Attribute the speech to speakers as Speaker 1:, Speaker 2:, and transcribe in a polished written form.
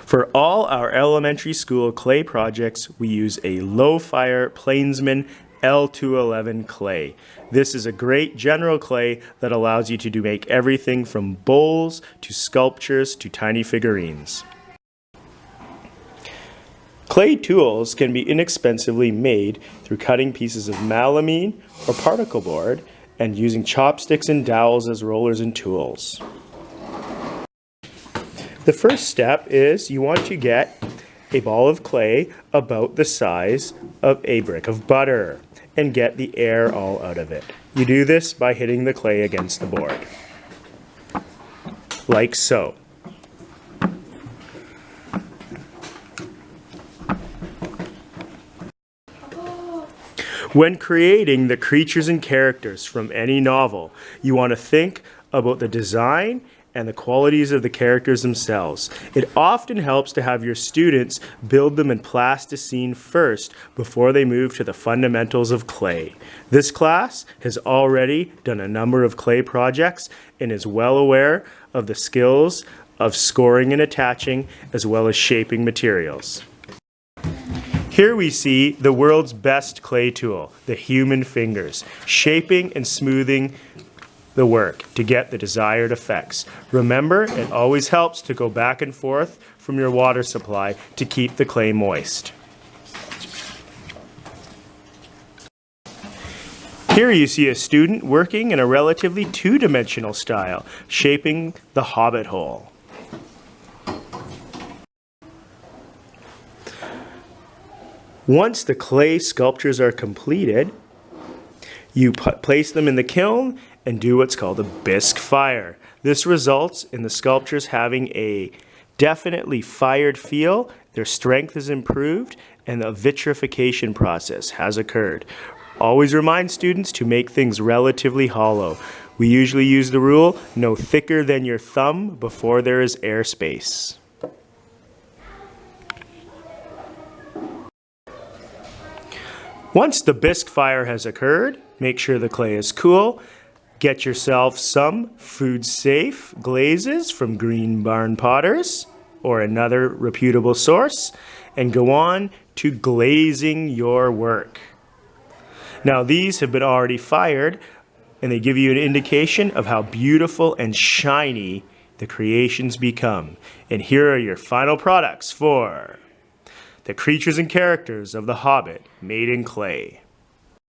Speaker 1: For all our elementary school clay projects, we use a low-fire Plainsman L211 clay. This is a great general clay that allows you to make everything from bowls to sculptures to tiny figurines. Clay tools can be inexpensively made through cutting pieces of melamine or particle board and using chopsticks and dowels as rollers and tools. The first step is you want to get a ball of clay about the size of a brick of butter and get the air all out of it. You do this by hitting the clay against the board, like so. When creating the creatures and characters from any novel, you want to think about the design and the qualities of the characters themselves. It often helps to have your students build them in plasticine first before they move to the fundamentals of clay. This class has already done a number of clay projects and is well aware of the skills of scoring and attaching as well as shaping materials. Here we see the world's best clay tool, the human fingers, shaping and smoothing the work to get the desired effects. Remember, it always helps to go back and forth from your water supply to keep the clay moist. Here you see a student working in a relatively two-dimensional style, shaping the Hobbit hole. Once the clay sculptures are completed, you place them in the kiln and do what's called a bisque fire. This results in the sculptures having a definitely fired feel, their strength is improved, and the vitrification process has occurred. Always remind students to make things relatively hollow. We usually use the rule, no thicker than your thumb before there is airspace. Once the bisque fire has occurred, make sure the clay is cool. Get yourself some food-safe glazes from Green Barn Potters or another reputable source and go on to glazing your work. Now these have been already fired and they give you an indication of how beautiful and shiny the creations become. And here are your final products for the creatures and characters of The Hobbit made in clay.